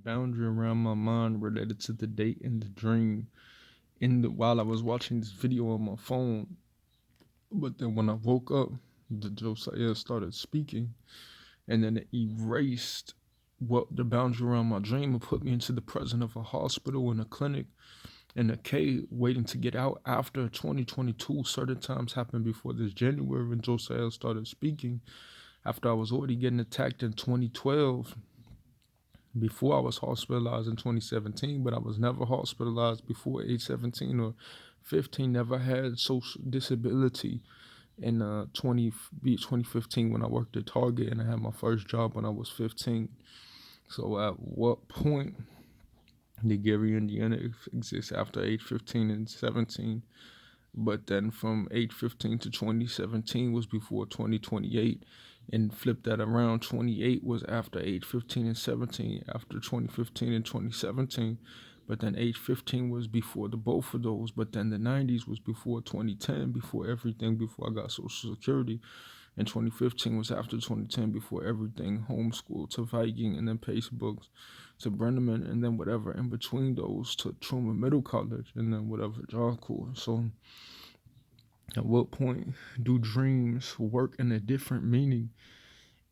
boundary around my mind related to the date and the dream while I was watching this video on my phone. But then when I woke up, the Josiah started speaking, and then it erased what the boundary around my dream and put me into the present of a hospital and a clinic and a K waiting to get out after 2022. Certain times happened before this January when Josiah started speaking. After I was already getting attacked in 2012, before I was hospitalized in 2017, but I was never hospitalized before age 17 or 15. Never had social disability in 2015 when I worked at Target, and I had my first job when I was 15. So at what point did Gary, Indiana exist after age 15 and 17? But then from age 15 to 2017 was before 2028, and flip that around, 28 was after age 15 and 17, after 2015 and 2017. But then age 15 was before the both of those. But then the 90s was before 2010, before everything, before I got Social Security. And 2015 was after 2010, before everything, homeschool to Viking, and then Pacebooks to Brenneman, and then whatever in between those to Truman Middle College, and then whatever job corps. So at what point do dreams work in a different meaning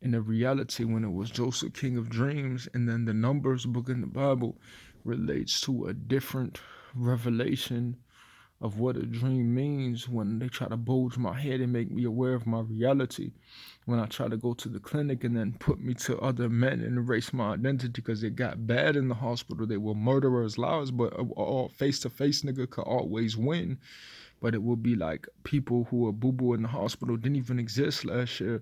in a reality when it was Joseph King of Dreams, and then the Numbers book in the Bible relates to a different revelation of what a dream means when they try to bulge my head and make me aware of my reality? When I try to go to the clinic and then put me to other men and erase my identity because it got bad in the hospital. They were murderers' lives, but all face-to-face nigga could always win. But it would be like people who were boo-boo in the hospital didn't even exist last year.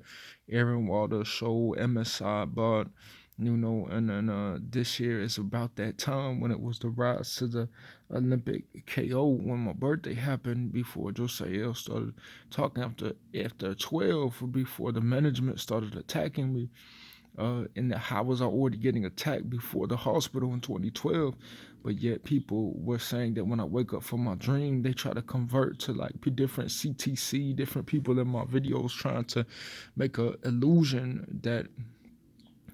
Aaron Walter, Show, MSI, but and then this year is about that time when it was the rise to the Olympic KO when my birthday happened, before Josiah started talking after 12, before the management started attacking me. And how was I already getting attacked before the hospital in 2012? But yet people were saying that when I wake up from my dream, they try to convert to like different CTC, different people in my videos trying to make a illusion that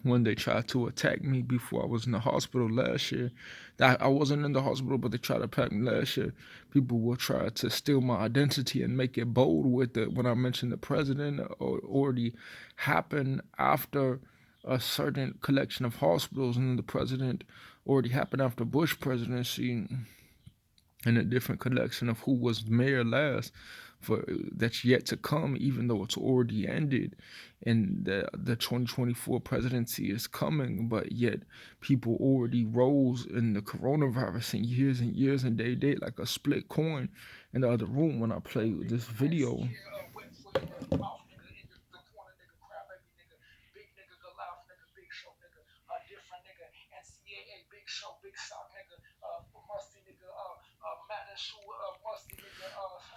when they tried to attack me before I was in the hospital last year, that I wasn't in the hospital, but they tried to attack me last year. People will try to steal my identity and make it bold with it. When I mentioned the president already happened after a certain collection of hospitals, and then the president already happened after Bush presidency, and a different collection of who was mayor last for that's yet to come, even though it's already ended, and the 2024 presidency is coming. But yet people already rose in the coronavirus in years and years, and they like a split coin in the other room when I play this video.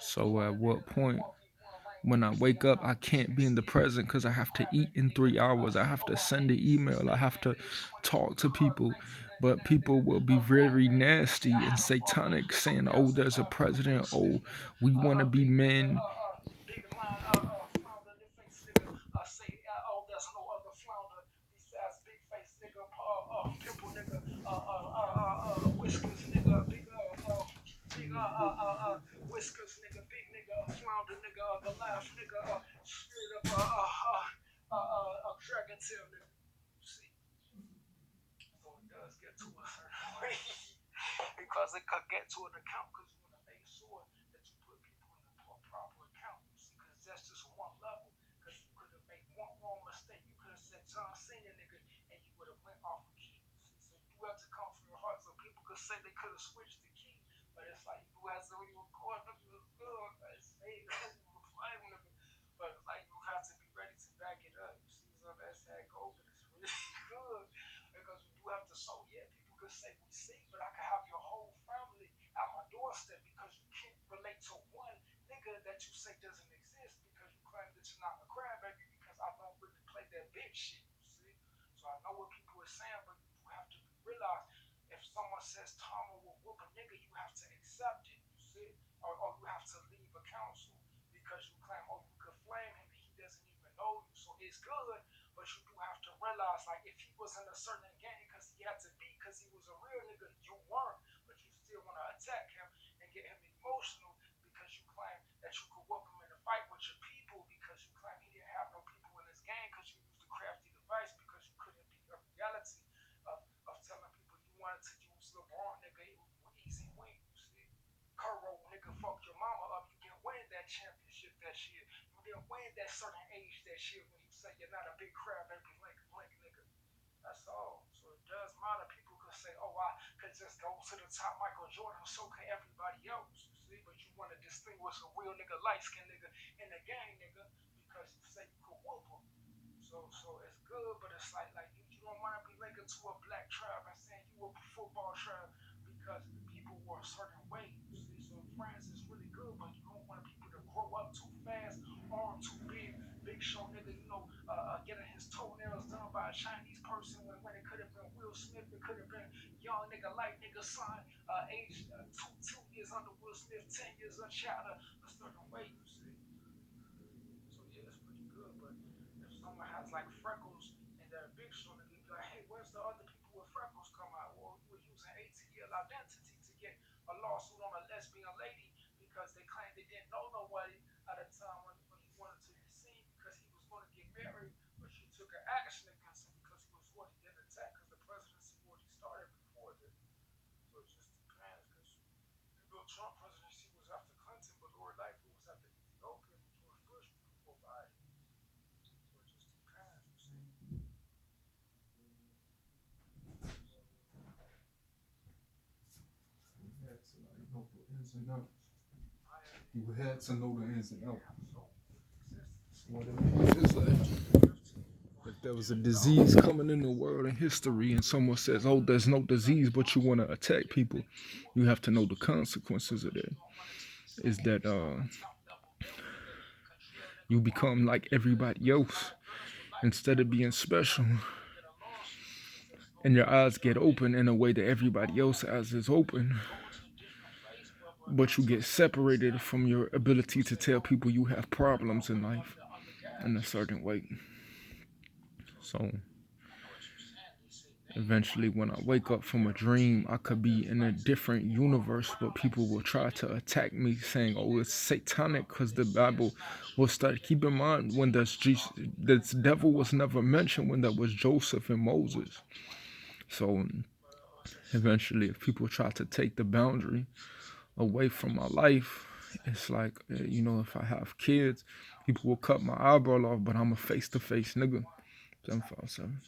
So at what point when I wake up, I can't be in the present because I have to eat in 3 hours. I have to send an email. I have to talk to people. But people will be very nasty and satanic, saying, oh, there's a president. Oh, we want to be men. fuck your mama up. You didn't win that championship that year. You didn't win that certain age that year when you say you're not a big crab baby blank nigga. That's all. So it does matter. People could say, oh, I could just go to the top Michael Jordan, so can everybody else. You see, but you want to distinguish a real nigga, light skinned nigga in the gang nigga because you say you could whoop him. So it's good, but it's like you don't want to be linked to a black tribe and saying you a football tribe because the people were a certain way. You see, so France is really good, but you don't want people to grow up too fast, arm too big, big show nigga, getting his toenails done by a Chinese person when it could have been Will Smith, it could have been young nigga, light nigga, son, age 2 years under Will Smith, 10 years unshot a certain way. You see. So yeah, it's pretty good. But if someone has like freckles and they're a big show, and they be like, hey, where's the other people with freckles come out? Well, you were using ATL identity to get a lawsuit on a lesbian lady because they claimed they didn't know nobody at the time when he wanted to be seen because he was going to get married, but you took an action against him because he was going to get attacked because the presidency already started before this. So it just depends because Trump presidency was after Clinton, but Lord Lightfoot was after Ethiopia, and George Bush was before Biden. So it just depends, you see. You had to know the ins and outs. What it means is like there was a disease coming in the world in history, and someone says, "Oh, there's no disease," but you want to attack people. You have to know the consequences of that. Is that you become like everybody else instead of being special, and your eyes get open in a way that everybody else's eyes is open, but you get separated from your ability to tell people you have problems in life in a certain way. So eventually, when I wake up from a dream, I could be in a different universe, but people will try to attack me saying, oh, it's satanic because the Bible will start. Keep in mind, when this devil was never mentioned when there was Joseph and Moses. So eventually, if people try to take the boundary away from my life, it's like, if I have kids, people will cut my eyebrow off, but I'm a face-to-face nigga. 757.